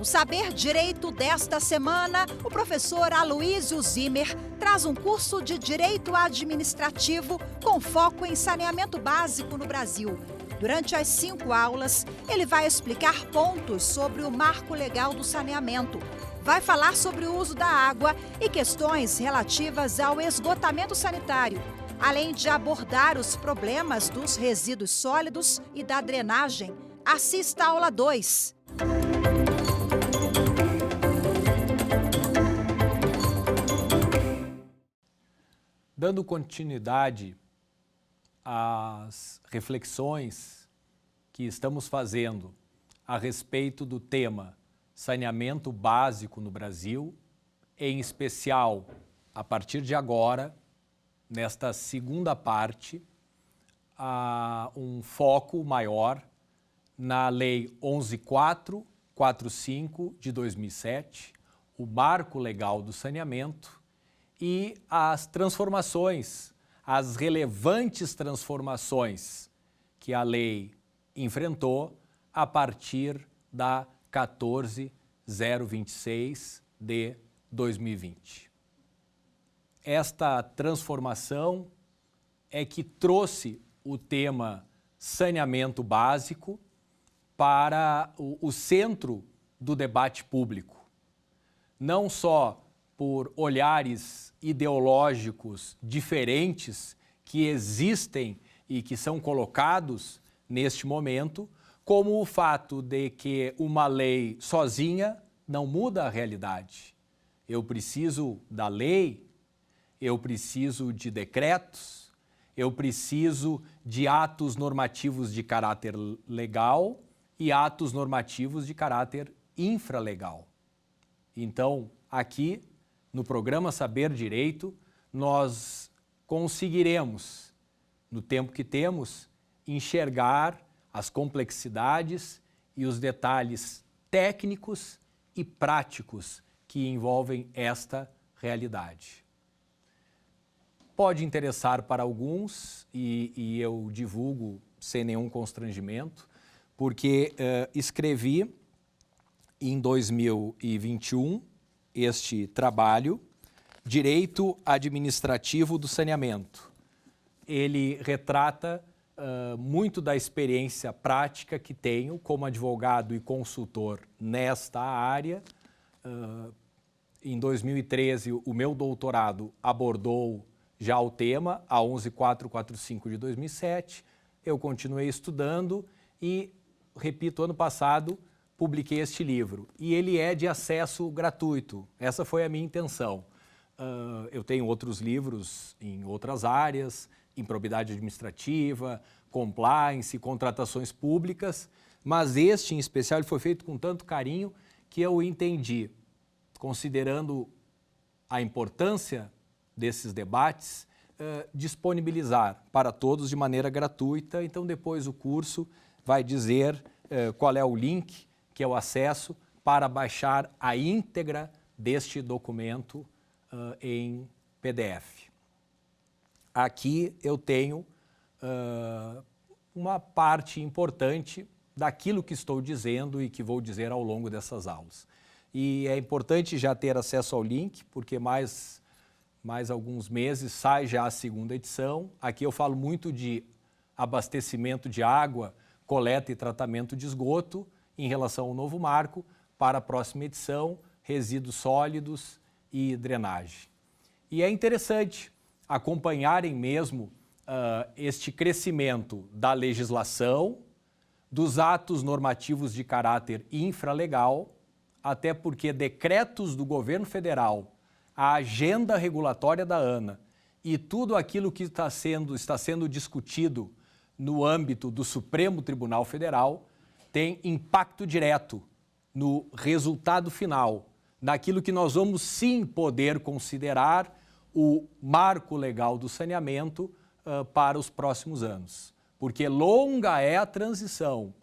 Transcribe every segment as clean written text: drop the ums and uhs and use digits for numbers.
No Saber Direito desta semana, o professor Aloísio Zimmer traz um curso de Direito Administrativo com foco em saneamento básico no Brasil. Durante as 5 aulas, ele vai explicar pontos sobre o marco legal do saneamento. Vai falar sobre o uso da água e questões relativas ao esgotamento sanitário, além de abordar os problemas dos resíduos sólidos e da drenagem. Assista a aula 2. Dando continuidade às reflexões que estamos fazendo a respeito do tema saneamento básico no Brasil, em especial, a partir de agora, nesta segunda parte, há um foco maior na Lei 11.445 de 2007, o Marco Legal do Saneamento, e as transformações, as relevantes transformações que a lei enfrentou a partir da 14.026 de 2020. Esta transformação é que trouxe o tema saneamento básico para o centro do debate público, não só por olhares ideológicos diferentes que existem e que são colocados neste momento, como o fato de que uma lei sozinha não muda a realidade. Eu preciso da lei, eu preciso de decretos, eu preciso de atos normativos de caráter legal e atos normativos de caráter infralegal. Então, aqui, no programa Saber Direito, nós conseguiremos, no tempo que temos, enxergar as complexidades e os detalhes técnicos e práticos que envolvem esta realidade. Pode interessar para alguns, e eu divulgo sem nenhum constrangimento, porque escrevi em 2021 este trabalho, Direito Administrativo do Saneamento. Ele retrata muito da experiência prática que tenho como advogado e consultor nesta área. Em 2013, o meu doutorado abordou já o tema, a 11.445 de 2007. Eu continuei estudando e, repito, ano passado, publiquei este livro, e ele é de acesso gratuito. Essa foi a minha intenção. Eu tenho outros livros em outras áreas, improbidade administrativa, compliance, contratações públicas, mas este em especial ele foi feito com tanto carinho que eu entendi, considerando a importância desses debates, disponibilizar para todos de maneira gratuita. Então depois o curso vai dizer qual é o link que é o acesso para baixar a íntegra deste documento em PDF. Aqui eu tenho uma parte importante daquilo que estou dizendo e que vou dizer ao longo dessas aulas. E é importante já ter acesso ao link, porque mais alguns meses sai já a segunda edição. Aqui eu falo muito de abastecimento de água, coleta e tratamento de esgoto, em relação ao novo marco, para a próxima edição, resíduos sólidos e drenagem. E é interessante acompanharem mesmo este crescimento da legislação, dos atos normativos de caráter infralegal, até porque decretos do governo federal, a agenda regulatória da ANA e tudo aquilo que está sendo discutido no âmbito do Supremo Tribunal Federal tem impacto direto no resultado final, naquilo que nós vamos sim poder considerar o marco legal do saneamento para os próximos anos. Porque longa é a transição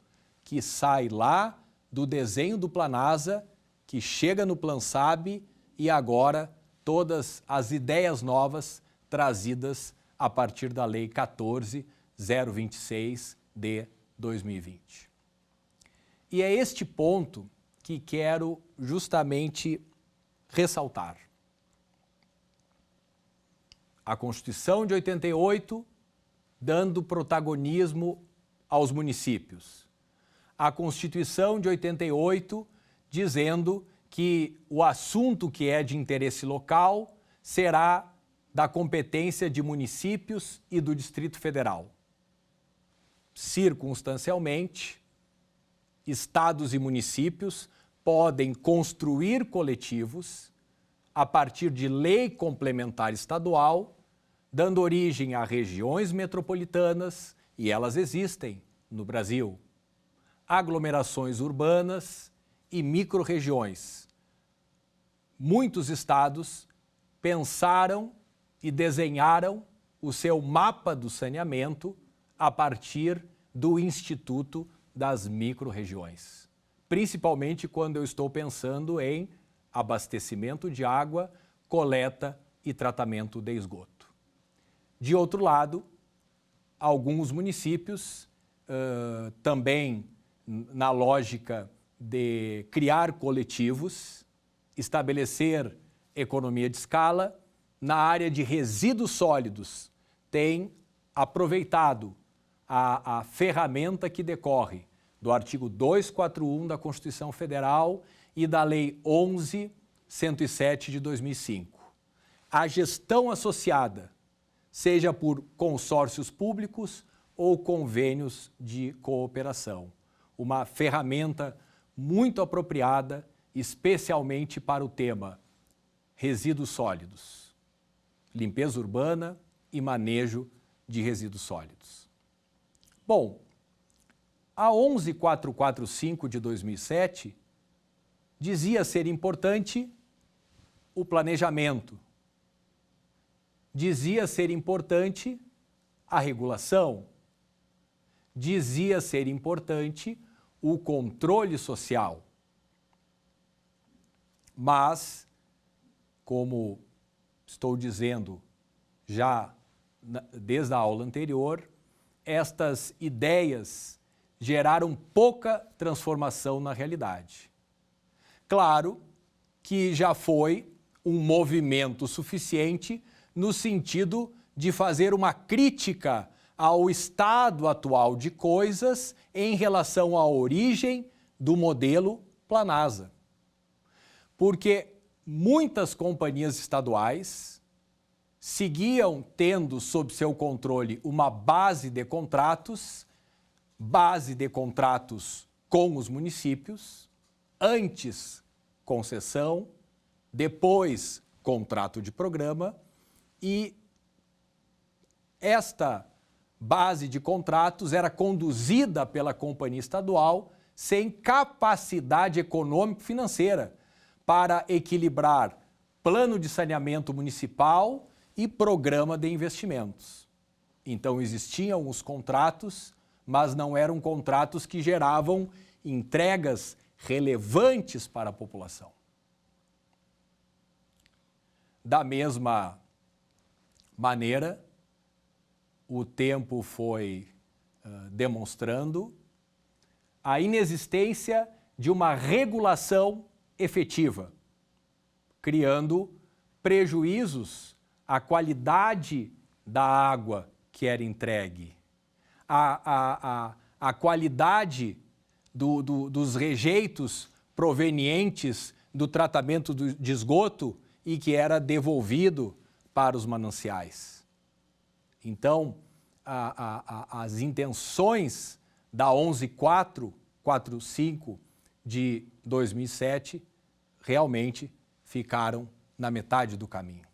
que sai lá do desenho do Planasa, que chega no PlanSab e agora todas as ideias novas trazidas a partir da Lei 14.026 de 2020. E é este ponto que quero justamente ressaltar. A Constituição de 88 dando protagonismo aos municípios. A Constituição de 88 dizendo que o assunto que é de interesse local será da competência de municípios e do Distrito Federal. Circunstancialmente, estados e municípios podem construir coletivos a partir de lei complementar estadual, dando origem a regiões metropolitanas, e elas existem no Brasil, aglomerações urbanas e micro-regiões. Muitos estados pensaram e desenharam o seu mapa do saneamento a partir do Instituto das Micro-Regiões, principalmente quando eu estou pensando em abastecimento de água, coleta e tratamento de esgoto. De outro lado, alguns municípios, também na lógica de criar coletivos, estabelecer economia de escala, na área de resíduos sólidos, têm aproveitado a ferramenta que decorre do artigo 241 da Constituição Federal e da Lei 11.107 de 2005. A gestão associada, seja por consórcios públicos ou convênios de cooperação. Uma ferramenta muito apropriada, especialmente para o tema resíduos sólidos, limpeza urbana e manejo de resíduos sólidos. Bom, a 11.445 de 2007 dizia ser importante o planejamento, dizia ser importante a regulação, dizia ser importante o controle social. Mas, como estou dizendo já desde a aula anterior, estas ideias geraram pouca transformação na realidade. Claro que já foi um movimento suficiente no sentido de fazer uma crítica ao estado atual de coisas em relação à origem do modelo Planasa. Porque muitas companhias estaduais seguiam tendo sob seu controle uma base de contratos com os municípios, antes concessão, depois contrato de programa, e esta base de contratos era conduzida pela companhia estadual sem capacidade econômico-financeira para equilibrar plano de saneamento municipal e programa de investimentos. Então existiam os contratos, mas não eram contratos que geravam entregas relevantes para a população. Da mesma maneira, o tempo foi demonstrando a inexistência de uma regulação efetiva, criando prejuízos à qualidade da água que era entregue, a qualidade dos rejeitos provenientes do tratamento de esgoto e que era devolvido para os mananciais. Então, as intenções da 11.445 de 2007 realmente ficaram na metade do caminho.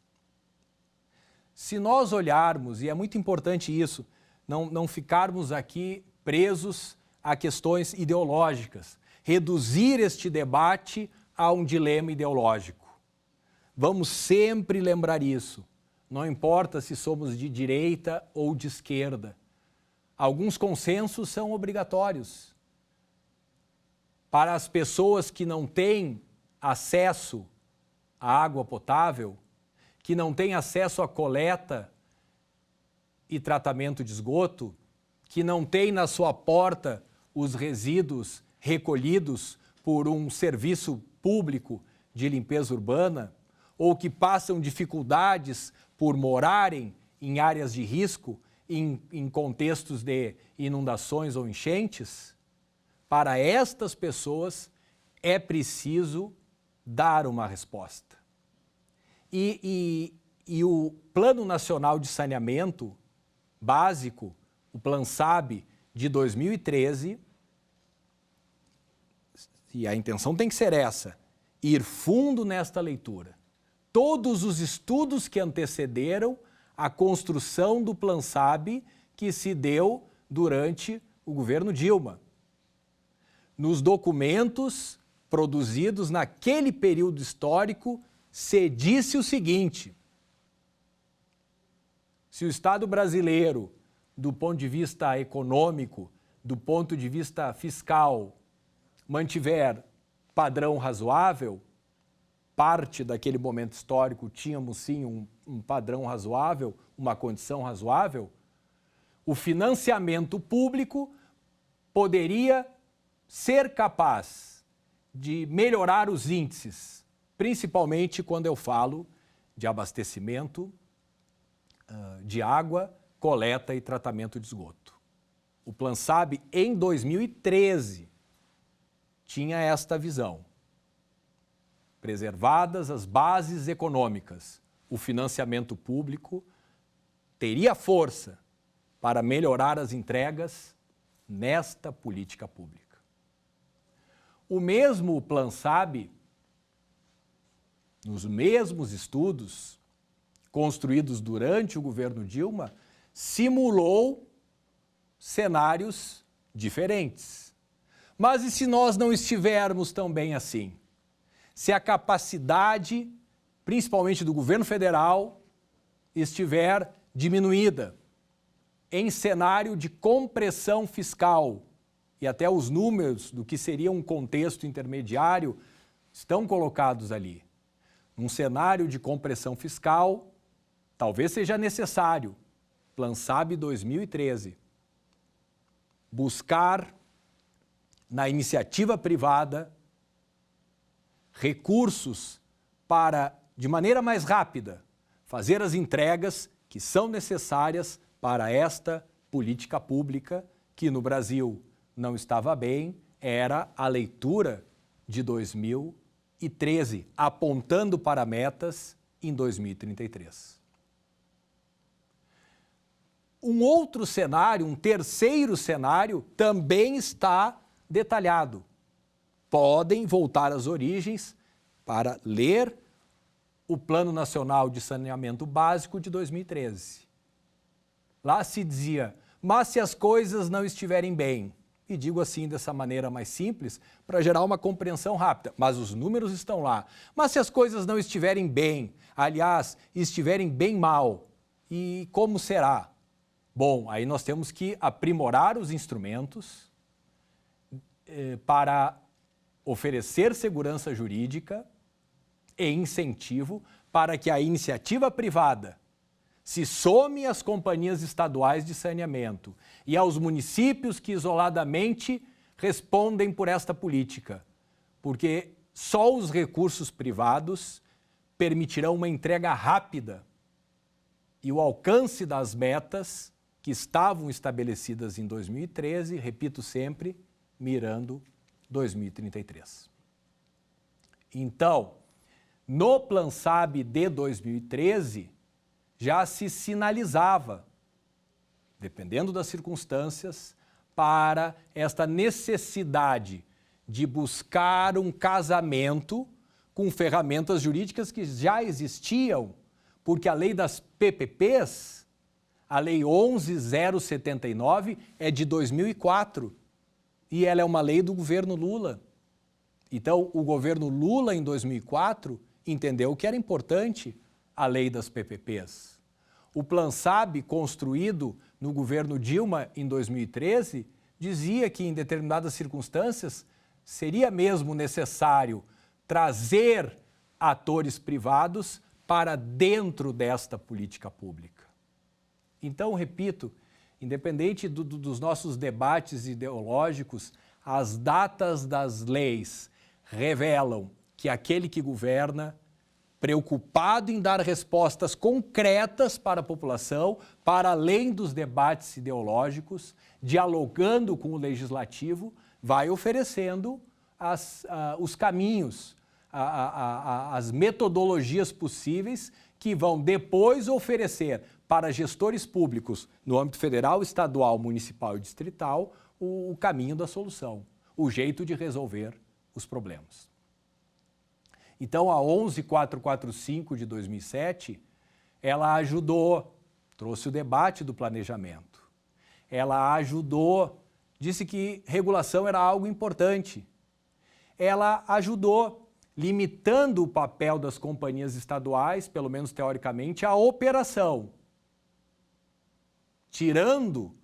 Se nós olharmos, e é muito importante isso, não ficarmos aqui presos a questões ideológicas, reduzir este debate a um dilema ideológico. Vamos sempre lembrar isso, não importa se somos de direita ou de esquerda. Alguns consensos são obrigatórios. Para as pessoas que não têm acesso à água potável, que não têm acesso à coleta e tratamento de esgoto, que não têm na sua porta os resíduos recolhidos por um serviço público de limpeza urbana ou que passam dificuldades por morarem em áreas de risco, em contextos de inundações ou enchentes, para estas pessoas é preciso dar uma resposta. E o Plano Nacional de Saneamento Básico, o PlanSAB de 2013, e a intenção tem que ser essa, ir fundo nesta leitura. Todos os estudos que antecederam a construção do PlanSAB que se deu durante o governo Dilma. Nos documentos produzidos naquele período histórico, se disse o seguinte: se o Estado brasileiro, do ponto de vista econômico, do ponto de vista fiscal, mantiver padrão razoável, parte daquele momento histórico tínhamos sim um padrão razoável, uma condição razoável, o financiamento público poderia ser capaz de melhorar os índices, principalmente quando eu falo de abastecimento de água, coleta e tratamento de esgoto. O PlanSAB, em 2013, tinha esta visão. Preservadas as bases econômicas, o financiamento público teria força para melhorar as entregas nesta política pública. O mesmo PlanSAB, nos mesmos estudos construídos durante o governo Dilma, simulou cenários diferentes. Mas e se nós não estivermos tão bem assim? Se a capacidade, principalmente do governo federal, estiver diminuída, em cenário de compressão fiscal, e até os números do que seria um contexto intermediário estão colocados ali. Num cenário de compressão fiscal, talvez seja necessário, PlanSAB 2013, buscar na iniciativa privada recursos para, de maneira mais rápida, fazer as entregas que são necessárias para esta política pública que no Brasil não estava bem, era a leitura de 2013, apontando para metas em 2033. Um outro cenário, um terceiro cenário, também está detalhado. Podem voltar às origens para ler o Plano Nacional de Saneamento Básico de 2013. Lá se dizia, mas se as coisas não estiverem bem, e digo assim dessa maneira mais simples, para gerar uma compreensão rápida, mas os números estão lá. Mas se as coisas não estiverem bem, aliás, estiverem bem mal, e como será? Bom, aí nós temos que aprimorar os instrumentos para oferecer segurança jurídica e incentivo para que a iniciativa privada se some às companhias estaduais de saneamento e aos municípios que isoladamente respondem por esta política, porque só os recursos privados permitirão uma entrega rápida e o alcance das metas que estavam estabelecidas em 2013, repito sempre, mirando 2033. Então, no PlanSAB de 2013, já se sinalizava, dependendo das circunstâncias, para esta necessidade de buscar um casamento com ferramentas jurídicas que já existiam, porque a lei das PPPs, a Lei 11.079, é de 2004 e ela é uma lei do governo Lula. Então, o governo Lula, em 2004, entendeu que era importante a lei das PPPs. O PlanSAB, construído no governo Dilma em 2013, dizia que em determinadas circunstâncias seria mesmo necessário trazer atores privados para dentro desta política pública. Então, repito, independente dos nossos debates ideológicos, as datas das leis, revelam que aquele que governa, preocupado em dar respostas concretas para a população, para além dos debates ideológicos, dialogando com o legislativo, vai oferecendo os caminhos, as metodologias possíveis que vão depois oferecer para gestores públicos no âmbito federal, estadual, municipal e distrital o caminho da solução, o jeito de resolver os problemas. Então, a 11445 de 2007, ela ajudou, trouxe o debate do planejamento. Ela ajudou, disse que regulação era algo importante. Ela ajudou, limitando o papel das companhias estaduais, pelo menos teoricamente, à operação. Tirando,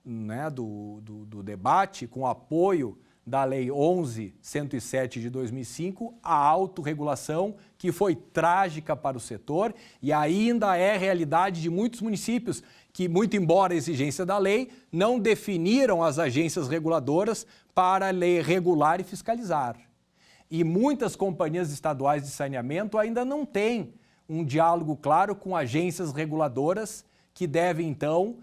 né, do debate, com apoio da Lei 11.107 de 2005, a autorregulação, que foi trágica para o setor e ainda é realidade de muitos municípios que, muito embora a exigência da lei, não definiram as agências reguladoras para regular e fiscalizar. E muitas companhias estaduais de saneamento ainda não têm um diálogo claro com agências reguladoras que devem, então,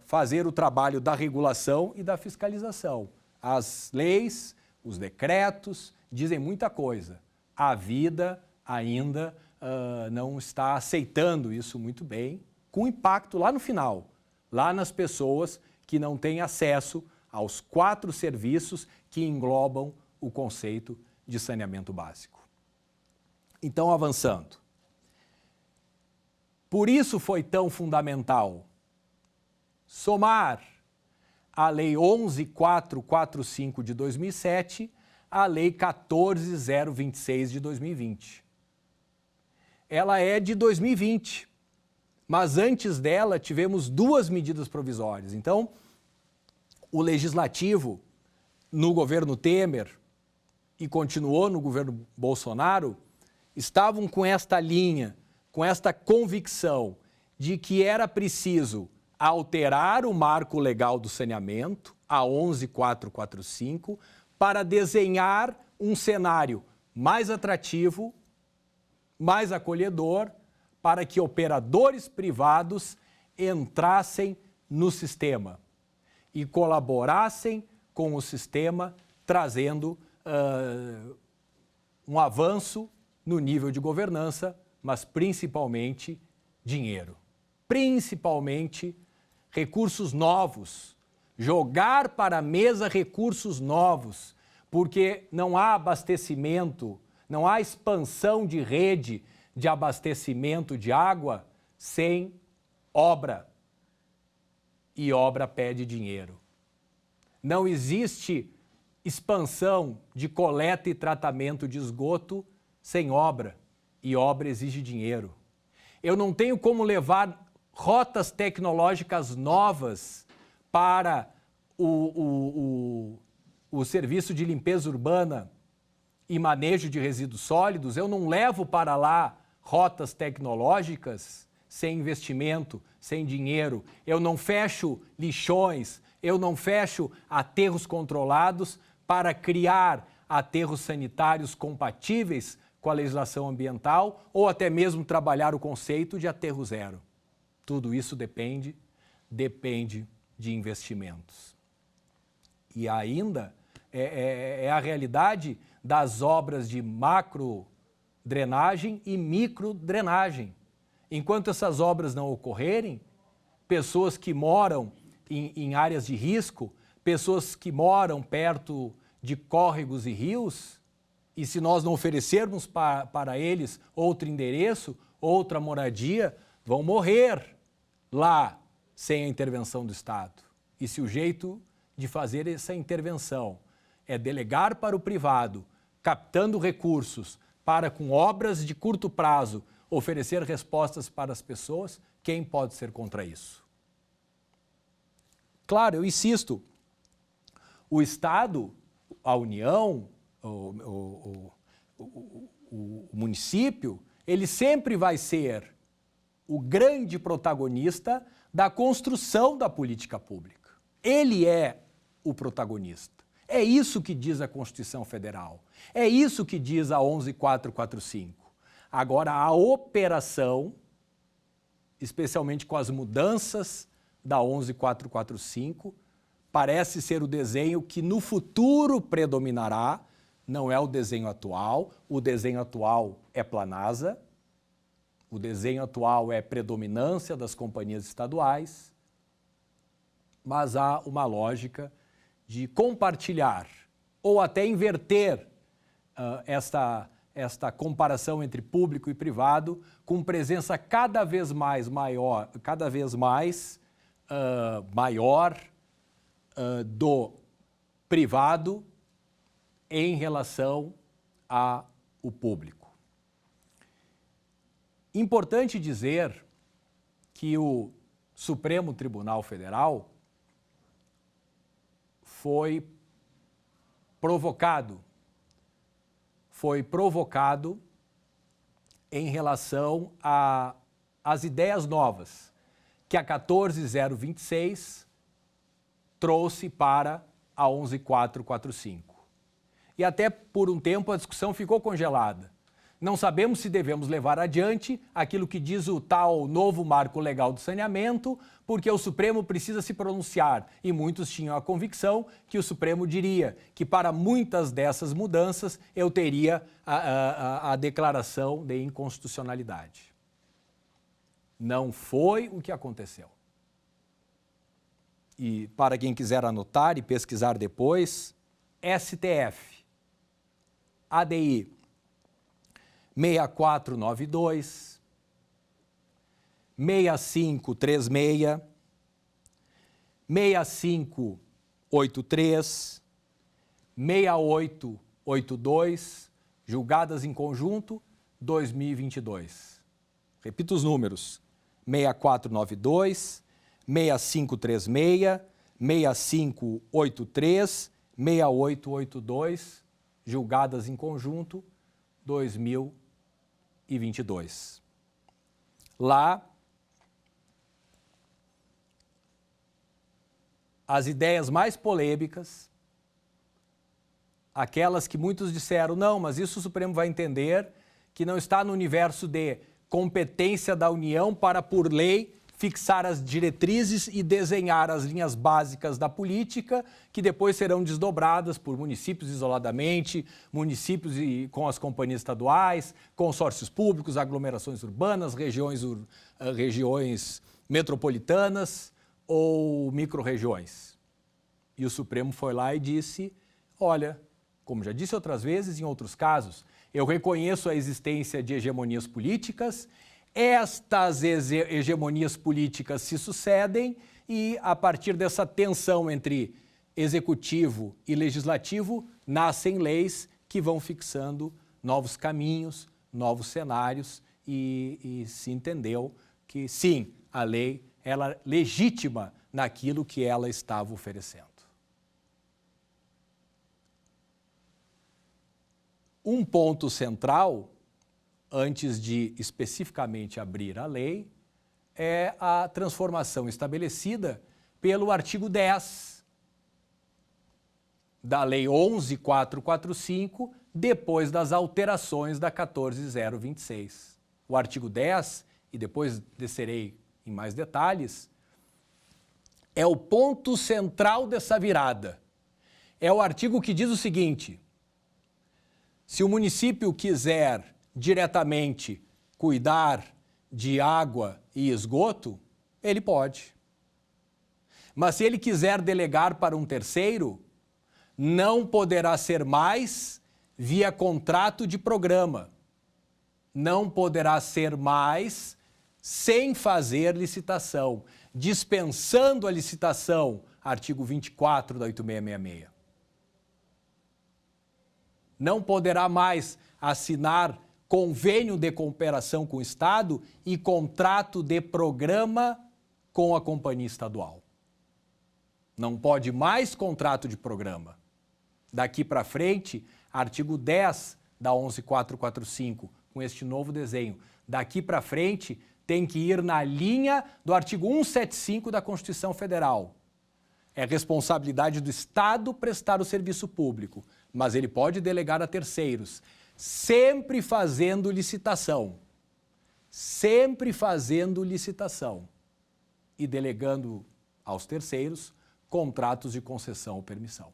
fazer o trabalho da regulação e da fiscalização. As leis, os decretos dizem muita coisa. A vida ainda não está aceitando isso muito bem, com impacto lá no final, lá nas pessoas que não têm acesso aos 4 serviços que englobam o conceito de saneamento básico. Então, avançando. Por isso foi tão fundamental somar a Lei 11.445 de 2007 à Lei 14.026 de 2020. Ela é de 2020, mas antes dela tivemos 2 medidas provisórias. Então, o Legislativo, no governo Temer, e continuou no governo Bolsonaro, estavam com esta linha, com esta convicção de que era preciso alterar o marco legal do saneamento, a 11.445, para desenhar um cenário mais atrativo, mais acolhedor, para que operadores privados entrassem no sistema e colaborassem com o sistema, trazendo um avanço no nível de governança, mas principalmente dinheiro. Principalmente recursos novos, jogar para a mesa recursos novos, porque não há abastecimento, não há expansão de rede de abastecimento de água sem obra. E obra pede dinheiro. Não existe expansão de coleta e tratamento de esgoto sem obra, e obra exige dinheiro. Eu não tenho como levar rotas tecnológicas novas para o serviço de limpeza urbana e manejo de resíduos sólidos. Eu não levo para lá rotas tecnológicas sem investimento, sem dinheiro. Eu não fecho lixões, eu não fecho aterros controlados para criar aterros sanitários compatíveis com a legislação ambiental ou até mesmo trabalhar o conceito de aterro zero. Tudo isso depende de investimentos. E ainda é a realidade das obras de macro drenagem e micro drenagem. Enquanto essas obras não ocorrerem, pessoas que moram em áreas de risco, pessoas que moram perto de córregos e rios, e se nós não oferecermos para eles outro endereço, outra moradia, vão morrer lá sem a intervenção do Estado. E se o jeito de fazer essa intervenção é delegar para o privado, captando recursos para, com obras de curto prazo, oferecer respostas para as pessoas, quem pode ser contra isso? Claro, eu insisto, o Estado, a União, o município, ele sempre vai ser o grande protagonista da construção da política pública. Ele é o protagonista. É isso que diz a Constituição Federal. É isso que diz a 11.445. Agora, a operação, especialmente com as mudanças da 11.445, parece ser o desenho que no futuro predominará, não é o desenho atual. O desenho atual é Planasa, o desenho atual é predominância das companhias estaduais, mas há uma lógica de compartilhar ou até inverter esta comparação entre público e privado, com presença cada vez mais maior do privado em relação ao público. Importante dizer que o Supremo Tribunal Federal foi provocado em relação às ideias novas que a 14.026 trouxe para a 11.445. E até por um tempo a discussão ficou congelada. Não sabemos se devemos levar adiante aquilo que diz o tal novo marco legal do saneamento, porque o Supremo precisa se pronunciar. E muitos tinham a convicção que o Supremo diria que para muitas dessas mudanças eu teria a declaração de inconstitucionalidade. Não foi o que aconteceu. E para quem quiser anotar e pesquisar depois, STF, ADI 6492, 6536, 6583, 6882, julgadas em conjunto, 2022. Repito os números: 6492, 6536, 6583, 6882, julgadas em conjunto, 2022. Lá, as ideias mais polêmicas, aquelas que muitos disseram, não, mas isso o Supremo vai entender, que não está no universo de competência da União para, por lei, fixar as diretrizes e desenhar as linhas básicas da política, que depois serão desdobradas por municípios isoladamente, municípios com as companhias estaduais, consórcios públicos, aglomerações urbanas, regiões metropolitanas ou micro-regiões. E o Supremo foi lá e disse, olha, como já disse outras vezes em outros casos, eu reconheço a existência de hegemonias políticas. Estas hegemonias políticas se sucedem e, a partir dessa tensão entre executivo e legislativo, nascem leis que vão fixando novos caminhos, novos cenários e se entendeu que, sim, a lei ela é legítima naquilo que ela estava oferecendo. Um ponto central, antes de especificamente abrir a lei, é a transformação estabelecida pelo artigo 10 da Lei 11.445, depois das alterações da 14.026. O artigo 10, e depois descerei em mais detalhes, é o ponto central dessa virada. É o artigo que diz o seguinte: se o município quiser diretamente cuidar de água e esgoto, ele pode. Mas se ele quiser delegar para um terceiro, não poderá ser mais via contrato de programa. Não poderá ser mais sem fazer licitação, dispensando a licitação, artigo 24 da 8666. Não poderá mais assinar convênio de cooperação com o Estado e contrato de programa com a companhia estadual. Não pode mais contrato de programa. Daqui para frente, artigo 10 da 11.445, com este novo desenho, daqui para frente tem que ir na linha do artigo 175 da Constituição Federal. É responsabilidade do Estado prestar o serviço público, mas ele pode delegar a terceiros, sempre fazendo licitação. Sempre fazendo licitação e delegando aos terceiros contratos de concessão ou permissão.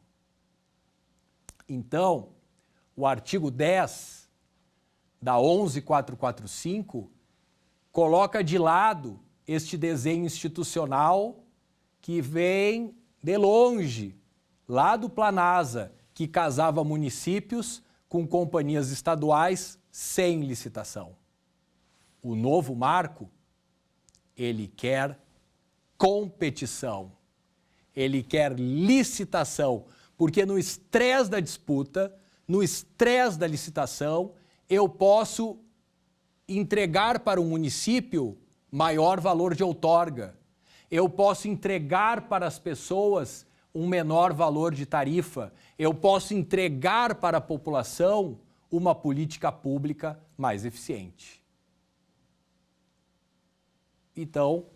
Então, o artigo 10 da 11.445 coloca de lado este desenho institucional que vem de longe, lá do Planasa, que casava municípios com companhias estaduais sem licitação. O novo marco, ele quer competição, ele quer licitação, porque no estresse da disputa, no estresse da licitação, eu posso entregar para o município maior valor de outorga, eu posso entregar para as pessoas um menor valor de tarifa, eu posso entregar para a população uma política pública mais eficiente. Então,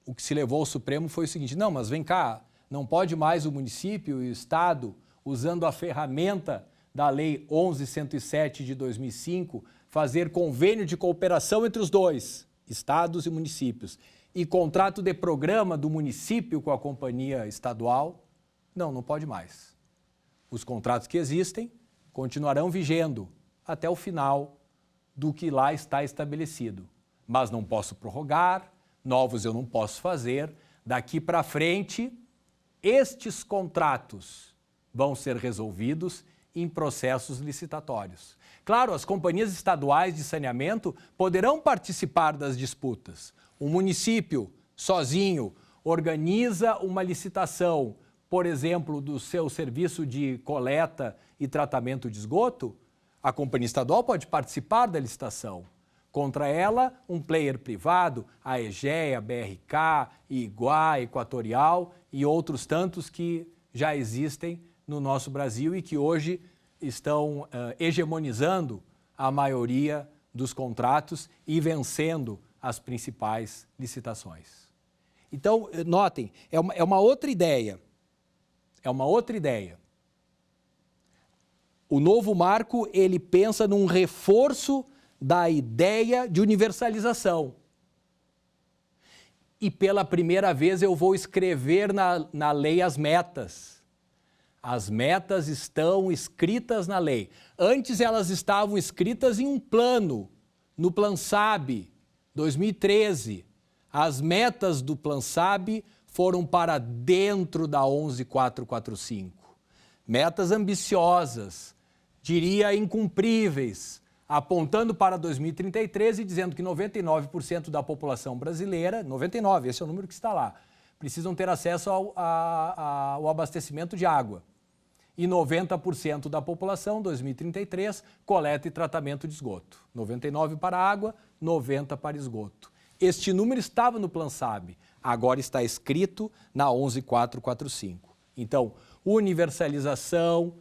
o que se levou ao Supremo foi o seguinte: não, mas vem cá, não pode mais o município e o Estado, usando a ferramenta da Lei 11.107 de 2005, fazer convênio de cooperação entre os dois, estados e municípios, e contrato de programa do município com a companhia estadual. Não, não pode mais. Os contratos que existem continuarão vigendo até o final do que lá está estabelecido. Mas não posso prorrogar, novos eu não posso fazer. Daqui para frente, estes contratos vão ser resolvidos em processos licitatórios. Claro, as companhias estaduais de saneamento poderão participar das disputas. O município, sozinho, organiza uma licitação, por exemplo, do seu serviço de coleta e tratamento de esgoto, a companhia estadual pode participar da licitação. Contra ela, um player privado, a EGEA, a BRK, Iguá, Equatorial e outros tantos que já existem no nosso Brasil e que hoje estão hegemonizando a maioria dos contratos e vencendo as principais licitações. Então, notem, é uma outra ideia. É uma outra ideia. O novo marco, ele pensa num reforço da ideia de universalização. E pela primeira vez eu vou escrever na lei as metas. As metas estão escritas na lei. Antes elas estavam escritas em um plano, no PlanSab, 2013. As metas do PlanSab foram para dentro da 11.445. Metas ambiciosas, diria incumpríveis, apontando para 2033 e dizendo que 99% da população brasileira, 99, esse é o número que está lá, precisam ter acesso ao abastecimento de água. E 90% da população, 2033, coleta e tratamento de esgoto. 99 para água, 90 para esgoto. Este número estava no PlanSab, agora está escrito na 11.445. Então, universalização,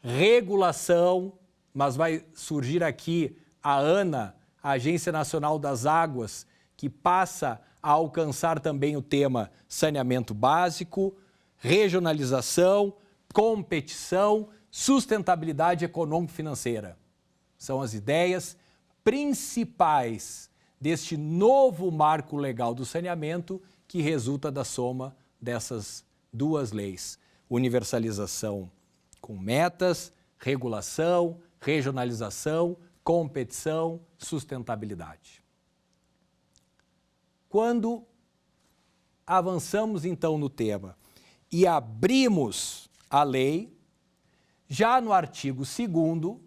regulação, mas vai surgir aqui a ANA, a Agência Nacional das Águas, que passa a alcançar também o tema saneamento básico, regionalização, competição, sustentabilidade econômico-financeira. São as ideias principais deste novo marco legal do saneamento que resulta da soma dessas duas leis. Universalização com metas, regulação, regionalização, competição, sustentabilidade. Quando avançamos então no tema e abrimos a lei, já no artigo 2º,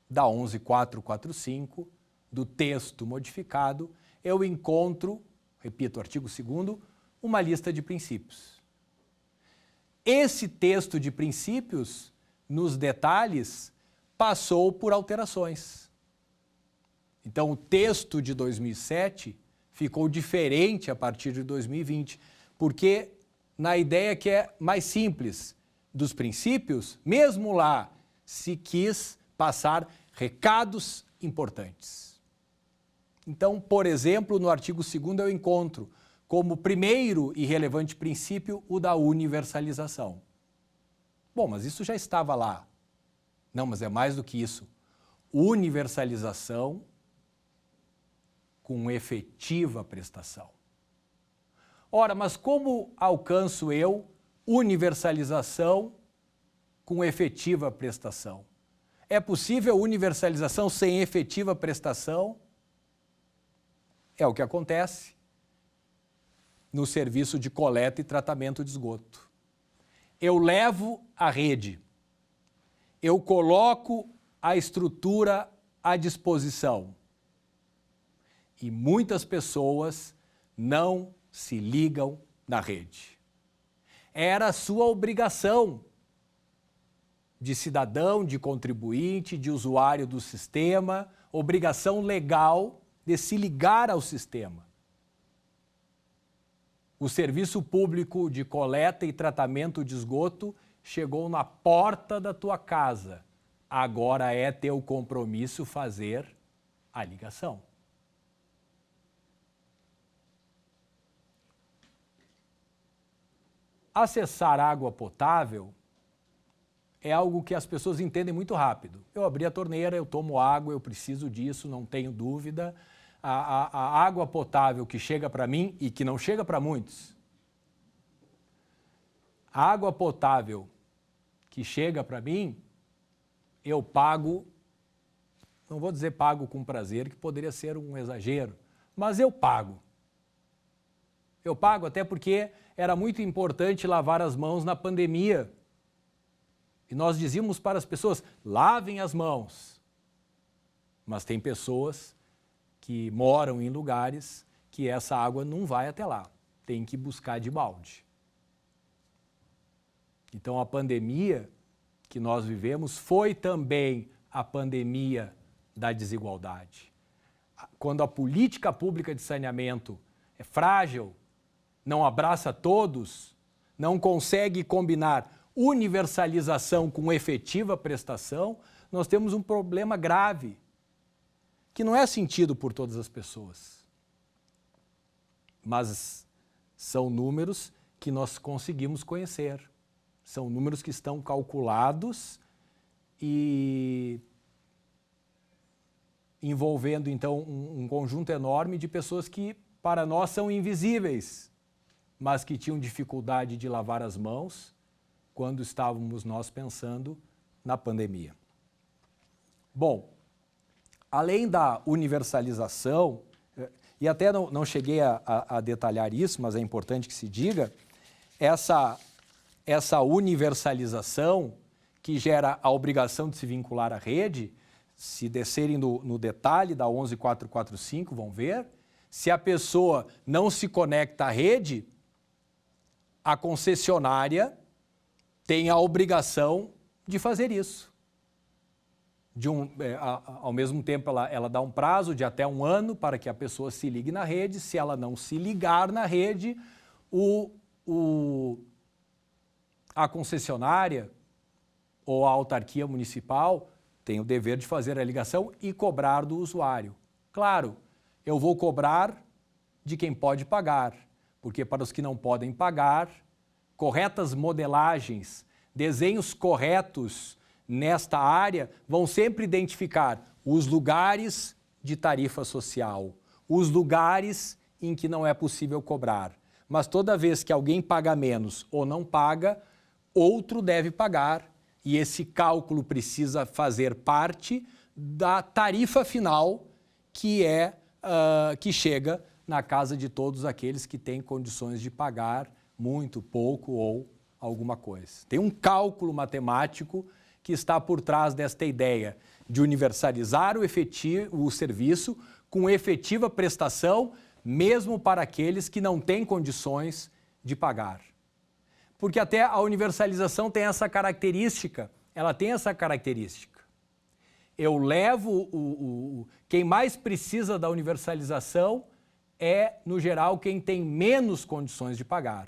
da 11.445, do texto modificado, eu encontro, repito, artigo 2º, uma lista de princípios. Esse texto de princípios, nos detalhes, passou por alterações. Então, o texto de 2007 ficou diferente a partir de 2020, porque na ideia que é mais simples dos princípios, mesmo lá se quis passar recados importantes. Então, por exemplo, no artigo 2º eu encontro como primeiro e relevante princípio o da universalização. Bom, mas isso já estava lá. Não, mas é mais do que isso. Universalização com efetiva prestação. Ora, mas como alcanço eu universalização com efetiva prestação? É possível universalização sem efetiva prestação? É o que acontece no serviço de coleta e tratamento de esgoto. Eu levo a rede, eu coloco a estrutura à disposição e muitas pessoas não se ligam na rede. Era a sua obrigação de cidadão, de contribuinte, de usuário do sistema, obrigação legal de se ligar ao sistema. O serviço público de coleta e tratamento de esgoto chegou na porta da tua casa. Agora é teu compromisso fazer a ligação. Acessar água potável é algo que as pessoas entendem muito rápido. Eu abri a torneira, eu tomo água, eu preciso disso, não tenho dúvida. A água potável que chega para mim e que não chega para muitos. A água potável que chega para mim, eu pago, não vou dizer pago com prazer, que poderia ser um exagero, mas eu pago. Eu pago até porque era muito importante lavar as mãos na pandemia. E nós dizíamos para as pessoas, lavem as mãos. Mas tem pessoas que moram em lugares que essa água não vai até lá, tem que buscar de balde. Então a pandemia que nós vivemos foi também a pandemia da desigualdade. Quando a política pública de saneamento é frágil, não abraça todos, não consegue combinar universalização com efetiva prestação, nós temos um problema grave, que não é sentido por todas as pessoas. Mas são números que nós conseguimos conhecer. São números que estão calculados e envolvendo, então, um conjunto enorme de pessoas que, para nós, são invisíveis, mas que tinham dificuldade de lavar as mãos quando estávamos nós pensando na pandemia. Bom, além da universalização, e até não cheguei a detalhar isso, mas é importante que se diga, essa universalização que gera a obrigação de se vincular à rede, se descerem no detalhe da 11445, vão ver, se a pessoa não se conecta à rede, a concessionária tem a obrigação de fazer isso. Ao mesmo tempo, ela dá um prazo de até 1 ano para que a pessoa se ligue na rede. Se ela não se ligar na rede, a concessionária ou a autarquia municipal tem o dever de fazer a ligação e cobrar do usuário. Claro, eu vou cobrar de quem pode pagar, porque para os que não podem pagar, corretas modelagens, desenhos corretos nesta área vão sempre identificar os lugares de tarifa social, os lugares em que não é possível cobrar. Mas toda vez que alguém paga menos ou não paga, outro deve pagar e esse cálculo precisa fazer parte da tarifa final que chega na casa de todos aqueles que têm condições de pagar muito, pouco ou alguma coisa. Tem um cálculo matemático que está por trás desta ideia de universalizar o serviço com efetiva prestação, mesmo para aqueles que não têm condições de pagar. Porque até a universalização tem essa característica, Eu levo quem mais precisa da universalização é, no geral, quem tem menos condições de pagar.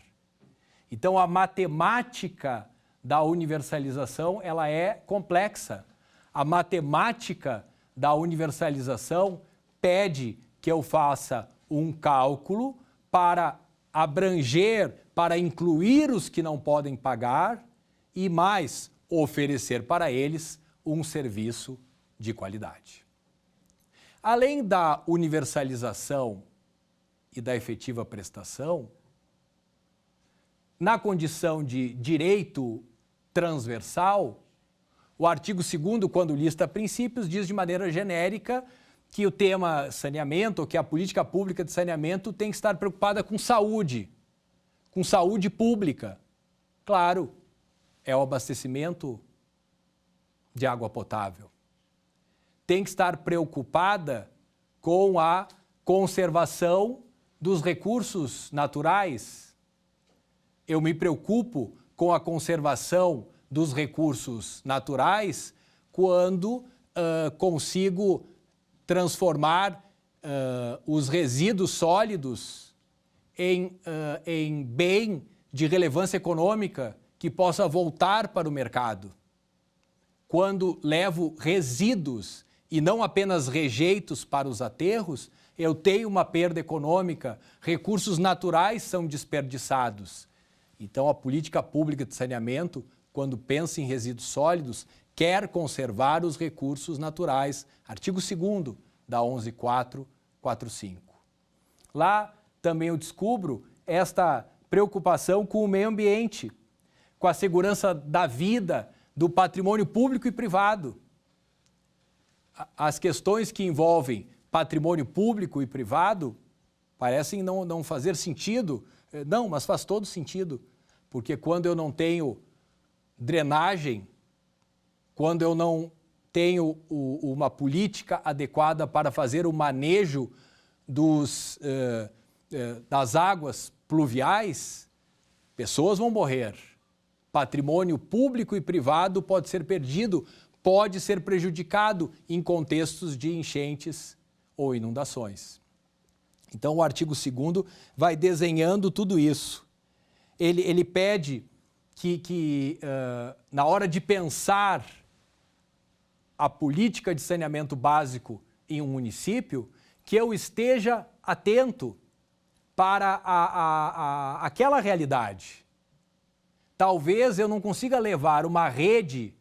Então, a matemática da universalização, ela é complexa. A matemática da universalização pede que eu faça um cálculo para abranger para incluir os que não podem pagar e mais, oferecer para eles um serviço de qualidade. Além da universalização e da efetiva prestação, na condição de direito transversal, o artigo 2º, quando lista princípios, diz de maneira genérica que o tema saneamento, ou que a política pública de saneamento tem que estar preocupada com saúde pública. Claro, é o abastecimento de água potável. Tem que estar preocupada com a conservação dos recursos naturais. Eu me preocupo com a conservação dos recursos naturais quando consigo transformar os resíduos sólidos em bem de relevância econômica que possa voltar para o mercado. Quando levo resíduos e não apenas rejeitos para os aterros, eu tenho uma perda econômica, recursos naturais são desperdiçados. Então, a política pública de saneamento, quando pensa em resíduos sólidos, quer conservar os recursos naturais. Artigo 2º da 11.445. Lá também eu descubro esta preocupação com o meio ambiente, com a segurança da vida, do patrimônio público e privado. As questões que envolvem patrimônio público e privado parecem não fazer sentido. Não, mas faz todo sentido, porque quando eu não tenho drenagem, quando eu não tenho uma política adequada para fazer o manejo das águas pluviais, pessoas vão morrer. Patrimônio público e privado pode ser perdido, pode ser prejudicado em contextos de enchentes ou inundações. Então, o artigo 2º vai desenhando tudo isso. Ele pede que na hora de pensar a política de saneamento básico em um município, que eu esteja atento para aquela realidade. Talvez eu não consiga levar uma rede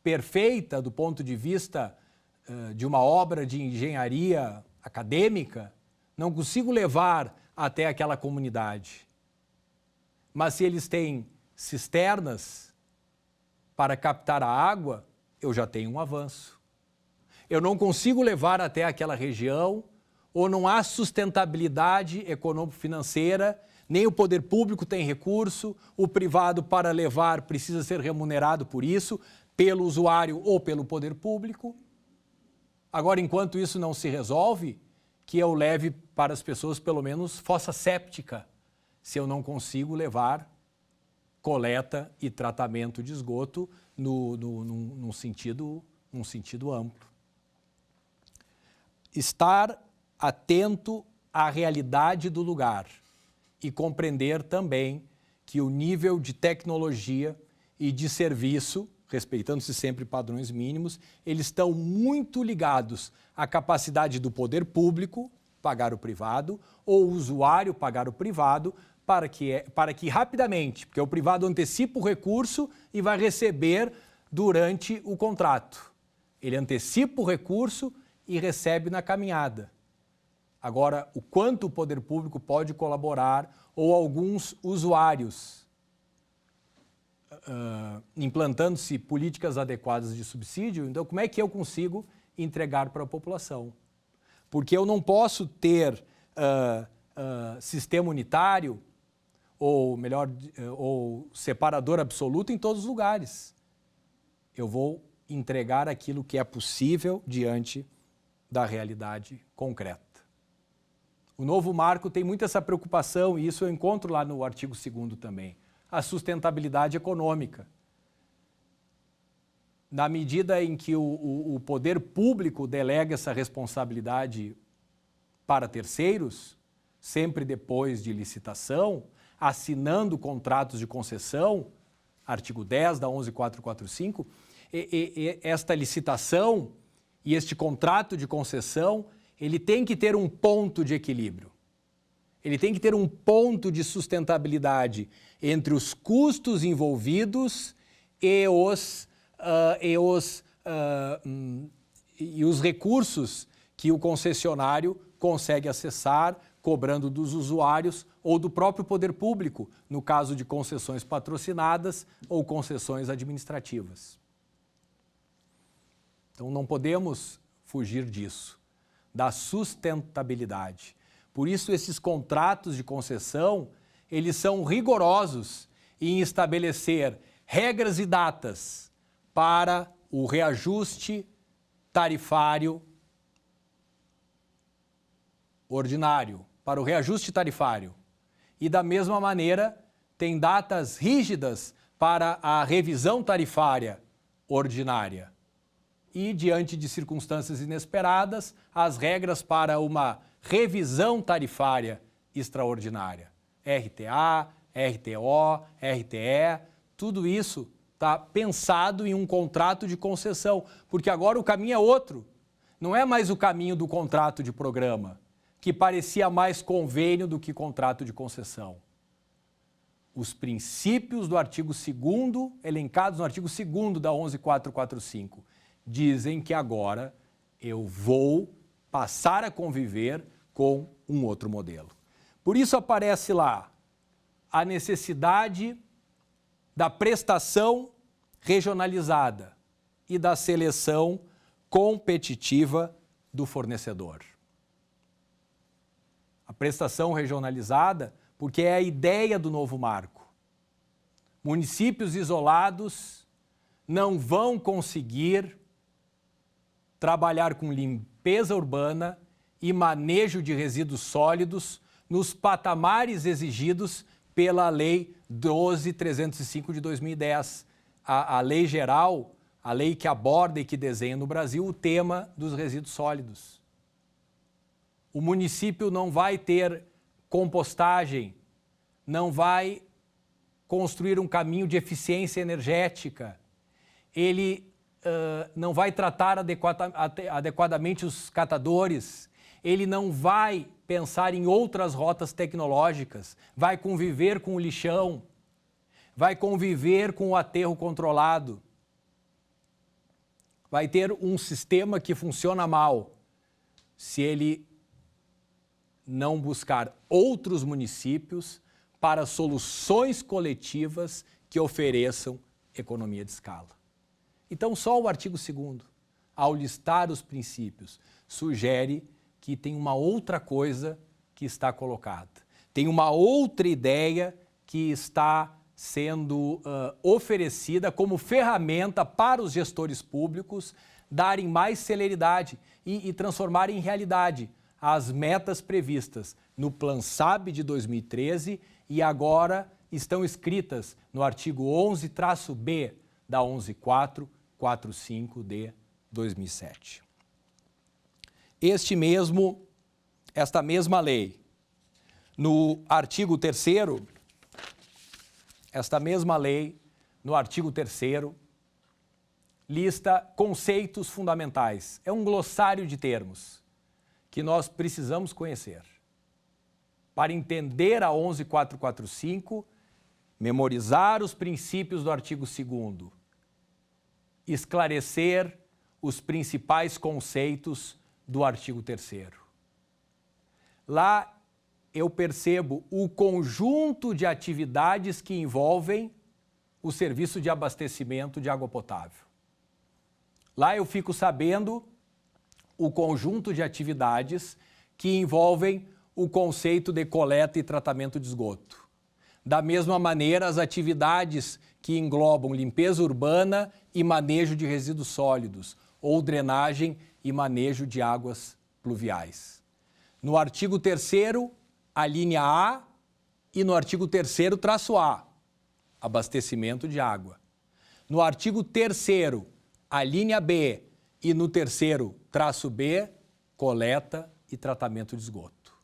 perfeita do ponto de vista de uma obra de engenharia acadêmica, não consigo levar até aquela comunidade. Mas se eles têm cisternas para captar a água, eu já tenho um avanço. Eu não consigo levar até aquela região, ou não há sustentabilidade econômico-financeira, nem o poder público tem recurso, o privado para levar precisa ser remunerado por isso, pelo usuário ou pelo poder público. Agora, enquanto isso não se resolve, que eu leve para as pessoas pelo menos fossa séptica, se eu não consigo levar coleta e tratamento de esgoto num sentido amplo. Estar atento à realidade do lugar e compreender também que o nível de tecnologia e de serviço, respeitando-se sempre padrões mínimos, eles estão muito ligados à capacidade do poder público pagar o privado ou o usuário pagar o privado para que rapidamente, porque o privado antecipa o recurso e vai receber durante o contrato. Ele antecipa o recurso e recebe na caminhada. Agora, o quanto o poder público pode colaborar ou alguns usuários, implantando-se políticas adequadas de subsídio, então como é que eu consigo entregar para a população? Porque eu não posso ter sistema unitário ou separador absoluto em todos os lugares. Eu vou entregar aquilo que é possível diante da realidade concreta. O novo marco tem muito essa preocupação, e isso eu encontro lá no artigo 2º também, a sustentabilidade econômica. Na medida em que o poder público delega essa responsabilidade para terceiros, sempre depois de licitação, assinando contratos de concessão, artigo 10 da 11.445, esta licitação e este contrato de concessão, ele tem que ter um ponto de equilíbrio. Ele tem que ter um ponto de sustentabilidade entre os custos envolvidos e os recursos que o concessionário consegue acessar, cobrando dos usuários ou do próprio poder público, no caso de concessões patrocinadas ou concessões administrativas. Então, não podemos fugir disso, da sustentabilidade. Por isso, esses contratos de concessão, eles são rigorosos em estabelecer regras e datas para o reajuste tarifário ordinário, para o reajuste tarifário. E, da mesma maneira, tem datas rígidas para a revisão tarifária ordinária. E, diante de circunstâncias inesperadas, as regras para uma revisão tarifária extraordinária. RTA, RTO, RTE, tudo isso está pensado em um contrato de concessão, porque agora o caminho é outro. Não é mais o caminho do contrato de programa, que parecia mais convênio do que contrato de concessão. Os princípios do artigo 2º, elencados no artigo 2º da 11445, dizem que agora eu vou passar a conviver com um outro modelo. Por isso aparece lá a necessidade da prestação regionalizada e da seleção competitiva do fornecedor. A prestação regionalizada, porque é a ideia do novo marco. Municípios isolados não vão conseguir trabalhar com limpeza urbana e manejo de resíduos sólidos nos patamares exigidos pela Lei 12.305 de 2010, a lei geral, a lei que aborda e que desenha no Brasil o tema dos resíduos sólidos. O município não vai ter compostagem, não vai construir um caminho de eficiência energética, ele não vai tratar adequadamente os catadores, ele não vai pensar em outras rotas tecnológicas, vai conviver com o lixão, vai conviver com o aterro controlado, vai ter um sistema que funciona mal se ele não buscar outros municípios para soluções coletivas que ofereçam economia de escala. Então, só o artigo 2º, ao listar os princípios, sugere que tem uma outra coisa que está colocada. Tem uma outra ideia que está sendo oferecida como ferramenta para os gestores públicos darem mais celeridade e transformarem em realidade as metas previstas no PlanSAB de 2013 e agora estão escritas no artigo 11-B da 11445 de 2007. Esta mesma lei, no artigo 3º, esta mesma lei, no artigo 3º, lista conceitos fundamentais. É um glossário de termos que nós precisamos conhecer. Para entender a 11445, memorizar os princípios do artigo 2º, esclarecer os principais conceitos do artigo 3º. Lá eu percebo o conjunto de atividades que envolvem o serviço de abastecimento de água potável. Lá eu fico sabendo o conjunto de atividades que envolvem o conceito de coleta e tratamento de esgoto. Da mesma maneira, as atividades que englobam limpeza urbana e manejo de resíduos sólidos, ou drenagem e manejo de águas pluviais. No artigo 3º, a linha A, e no artigo 3º, traço A, abastecimento de água. No artigo 3º, a linha B, e no 3º, traço B, coleta e tratamento de esgoto.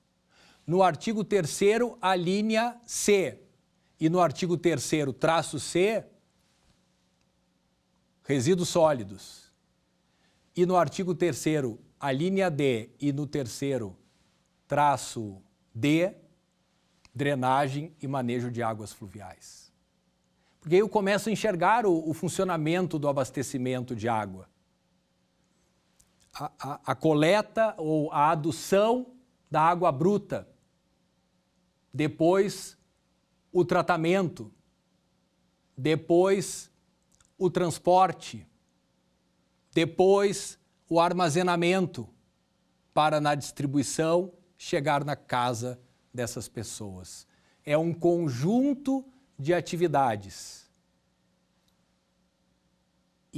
No artigo 3º, a linha C, e no artigo 3º, traço C, resíduos sólidos. E no artigo 3º, a linha D, e no 3º, traço D, drenagem e manejo de águas fluviais. Porque aí eu começo a enxergar o funcionamento do abastecimento de água. A coleta ou a adução da água bruta, depois o tratamento, depois o transporte, depois o armazenamento para na distribuição chegar na casa dessas pessoas. É um conjunto de atividades.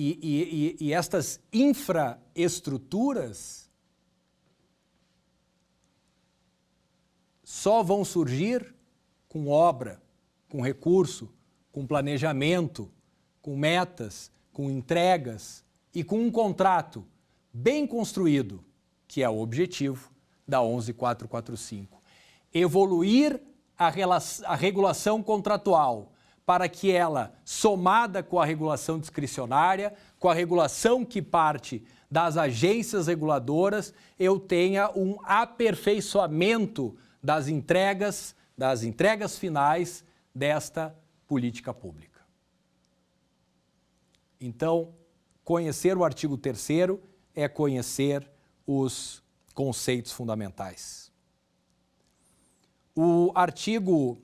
E estas infraestruturas só vão surgir com obra, com recurso, com planejamento, com metas, com entregas e com um contrato bem construído, que é o objetivo da 11445. Evoluir a regulação contratual para que ela, somada com a regulação discricionária, com a regulação que parte das agências reguladoras, eu tenha um aperfeiçoamento das entregas finais desta política pública. Então, conhecer o artigo 3º é conhecer os conceitos fundamentais. O artigo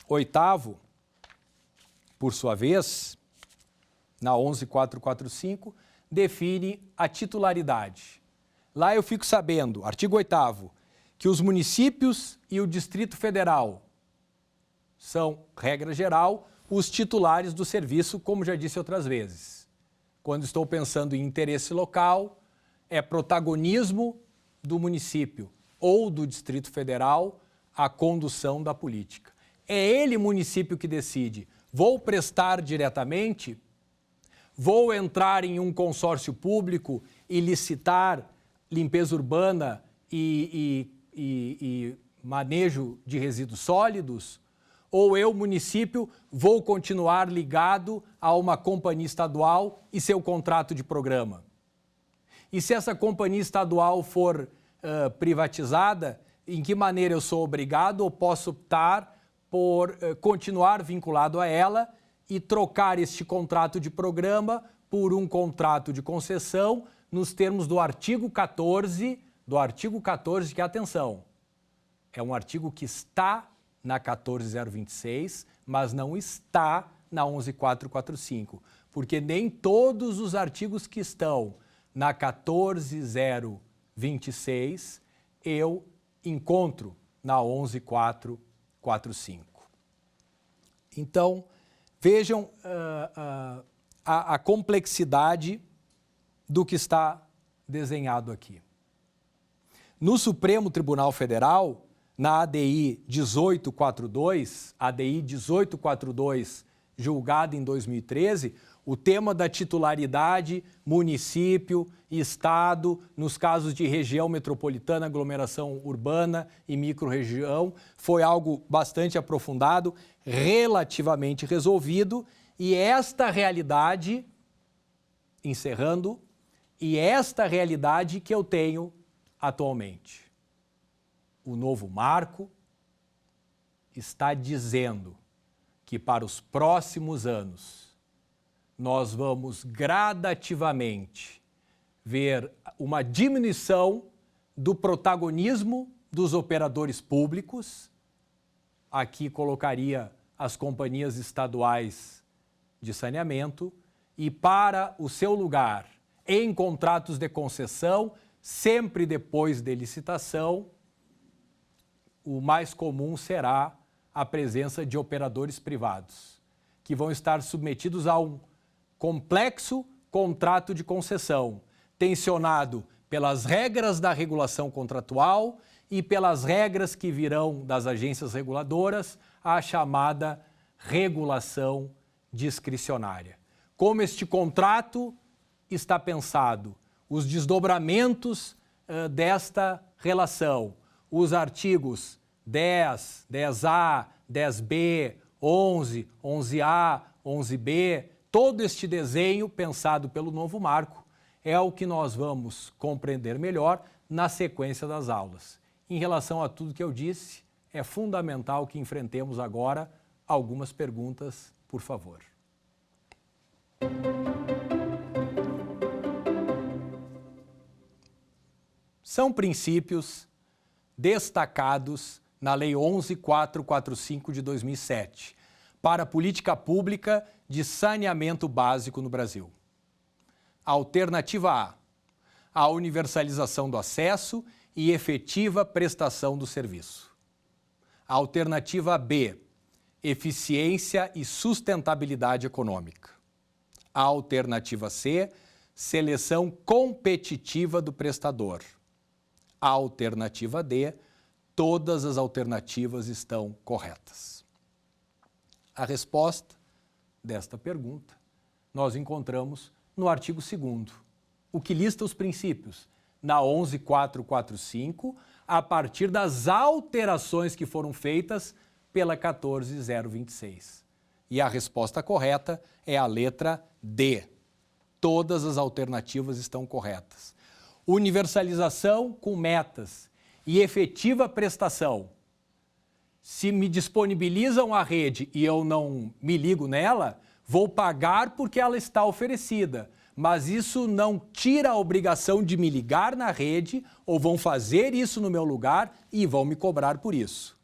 8º, por sua vez, na 11445, define a titularidade. Lá eu fico sabendo, artigo 8º, que os municípios e o Distrito Federal são, regra geral, os titulares do serviço, como já disse outras vezes. Quando estou pensando em interesse local, é protagonismo do município ou do Distrito Federal a condução da política. É ele, município, que decide. Vou prestar diretamente? Vou entrar em um consórcio público e licitar limpeza urbana e manejo de resíduos sólidos? Ou eu, município, vou continuar ligado a uma companhia estadual e seu contrato de programa? E se essa companhia estadual for privatizada, em que maneira eu sou obrigado ou posso optar por continuar vinculado a ela e trocar este contrato de programa por um contrato de concessão nos termos do artigo 14, que, atenção, é um artigo que está na 14026, mas não está na 11445, porque nem todos os artigos que estão na 14026 eu encontro na 11445. Então, vejam a complexidade do que está desenhado aqui. No Supremo Tribunal Federal, na ADI 1842, julgada em 2013, o tema da titularidade, município e estado, nos casos de região metropolitana, aglomeração urbana e microrregião, foi algo bastante aprofundado, relativamente resolvido, e esta realidade, encerrando, e esta realidade que eu tenho atualmente. O novo marco está dizendo que para os próximos anos nós vamos gradativamente ver uma diminuição do protagonismo dos operadores públicos. Aqui colocaria as companhias estaduais de saneamento e para o seu lugar em contratos de concessão, sempre depois de licitação, o mais comum será a presença de operadores privados, que vão estar submetidos a um complexo contrato de concessão, tensionado pelas regras da regulação contratual e pelas regras que virão das agências reguladoras, a chamada regulação discricionária. Como este contrato está pensado, os desdobramentos desta relação, os artigos 10, 10A, 10B, 11, 11A, 11B, todo este desenho pensado pelo novo marco é o que nós vamos compreender melhor na sequência das aulas. Em relação a tudo que eu disse, é fundamental que enfrentemos agora algumas perguntas, por favor. São princípios destacados na Lei 11.445 de 2007 para a política pública de saneamento básico no Brasil. Alternativa A universalização do acesso e efetiva prestação do serviço. Alternativa B, eficiência e sustentabilidade econômica. A alternativa C, seleção competitiva do prestador. A alternativa D, todas as alternativas estão corretas. A resposta desta pergunta nós encontramos no artigo 2º, o que lista os princípios, na 11.445, a partir das alterações que foram feitas pela 14.026. E a resposta correta é a letra D. Todas as alternativas estão corretas. Universalização com metas e efetiva prestação. Se me disponibilizam a rede e eu não me ligo nela, vou pagar porque ela está oferecida. Mas isso não tira a obrigação de me ligar na rede ou vão fazer isso no meu lugar e vão me cobrar por isso.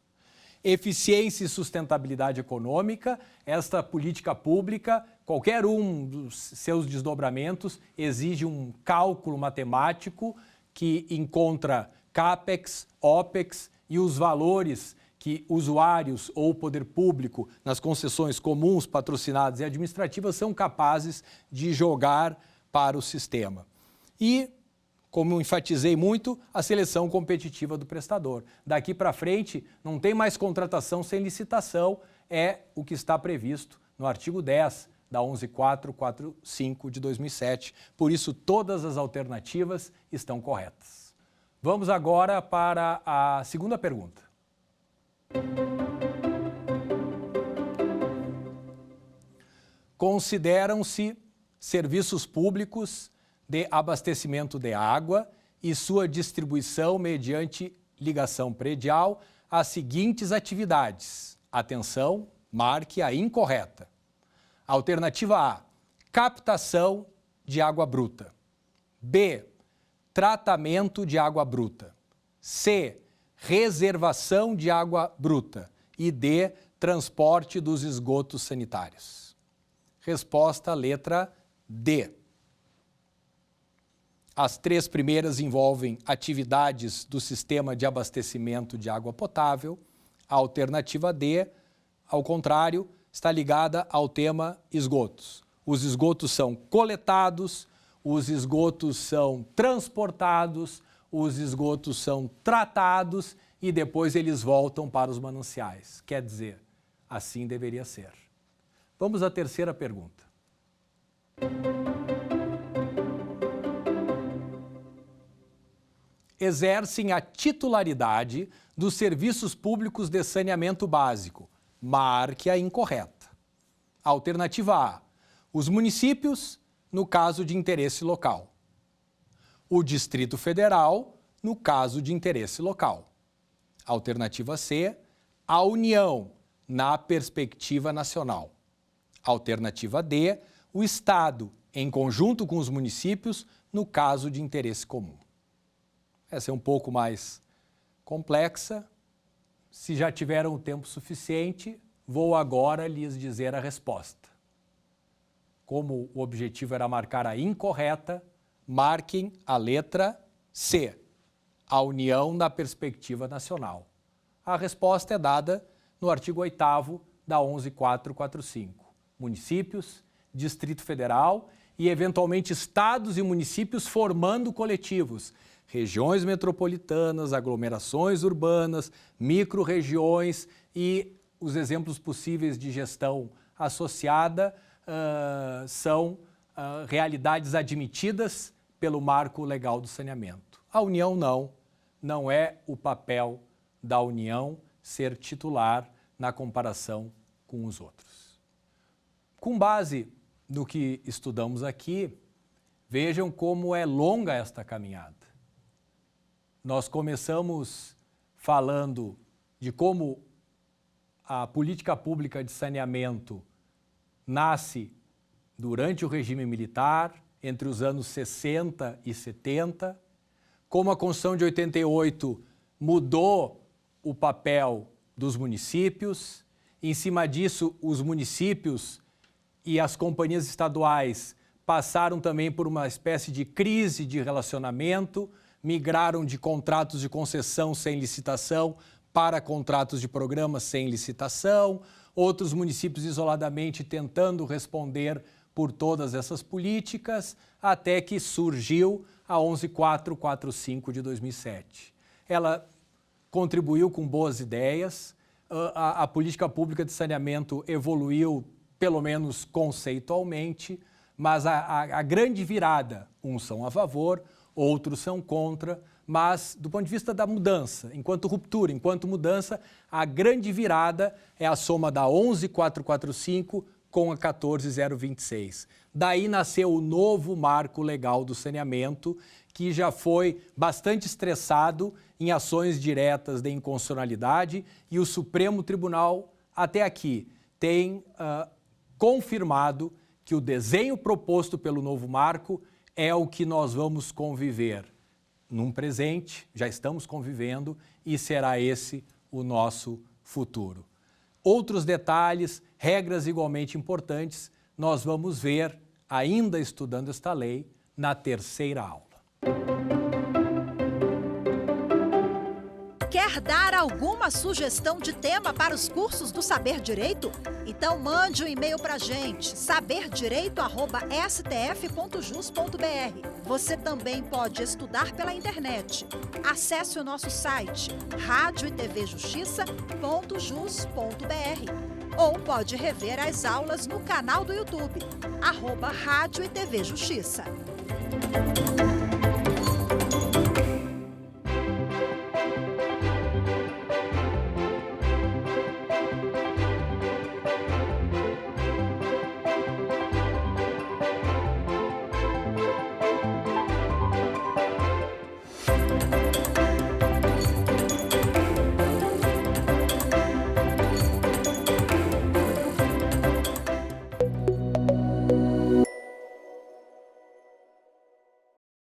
Eficiência e sustentabilidade econômica, esta política pública, qualquer um dos seus desdobramentos exige um cálculo matemático que encontra CAPEX, OPEX e os valores que usuários ou poder público nas concessões comuns, patrocinadas e administrativas são capazes de jogar para o sistema. E, como enfatizei muito, a seleção competitiva do prestador. Daqui para frente, não tem mais contratação sem licitação, é o que está previsto no artigo 10 da 11.445 de 2007. Por isso, todas as alternativas estão corretas. Vamos agora para a segunda pergunta. Consideram-se serviços públicos de abastecimento de água e sua distribuição mediante ligação predial as seguintes atividades. Atenção, marque a incorreta. Alternativa A, captação de água bruta. B, tratamento de água bruta. C, reservação de água bruta. E D, transporte dos esgotos sanitários. Resposta letra D. As três primeiras envolvem atividades do sistema de abastecimento de água potável. A alternativa D, ao contrário, está ligada ao tema esgotos. Os esgotos são coletados, os esgotos são transportados, os esgotos são tratados e depois eles voltam para os mananciais. Quer dizer, assim deveria ser. Vamos à terceira pergunta. Exercem a titularidade dos serviços públicos de saneamento básico. Marque a incorreta. Alternativa A, os municípios, no caso de interesse local. O Distrito Federal, no caso de interesse local. Alternativa C, a União, na perspectiva nacional. Alternativa D, o Estado, em conjunto com os municípios, no caso de interesse comum. Essa é um pouco mais complexa. Se já tiveram o tempo suficiente, vou agora lhes dizer a resposta. Como o objetivo era marcar a incorreta, marquem a letra C, a União na perspectiva nacional. A resposta é dada no artigo 8º da 11.445. Municípios, Distrito Federal e, eventualmente, estados e municípios formando coletivos, regiões metropolitanas, aglomerações urbanas, micro-regiões e os exemplos possíveis de gestão associada são realidades admitidas pelo marco legal do saneamento. A União não é o papel da União ser titular na comparação com os outros. Com base no que estudamos aqui, vejam como é longa esta caminhada. Nós começamos falando de como a política pública de saneamento nasce durante o regime militar, entre os anos 60 e 70, como a Constituição de 88 mudou o papel dos municípios. Em cima disso, os municípios e as companhias estaduais passaram também por uma espécie de crise de relacionamento, migraram de contratos de concessão sem licitação para contratos de programas sem licitação, outros municípios isoladamente tentando responder por todas essas políticas, até que surgiu a 11445 de 2007. Ela contribuiu com boas ideias, a política pública de saneamento evoluiu, pelo menos conceitualmente, mas a grande virada, uns são a favor, outros são contra, mas do ponto de vista da mudança, enquanto ruptura, enquanto mudança, a grande virada é a soma da 11445 com a 14026. Daí nasceu o novo marco legal do saneamento, que já foi bastante estressado em ações diretas de inconstitucionalidade, e o Supremo Tribunal, até aqui, tem confirmado que o desenho proposto pelo novo marco é o que nós vamos conviver num presente, já estamos convivendo, e será esse o nosso futuro. Outros detalhes, regras igualmente importantes, nós vamos ver, ainda estudando esta lei, na terceira aula. Quer dar alguma sugestão de tema para os cursos do Saber Direito? Então mande um e-mail para a gente, saberdireito@stf.jus.br. Você também pode estudar pela internet. Acesse o nosso site radioetvjustiça.jus.br ou pode rever as aulas no canal do YouTube, @Rádio e TV Justiça.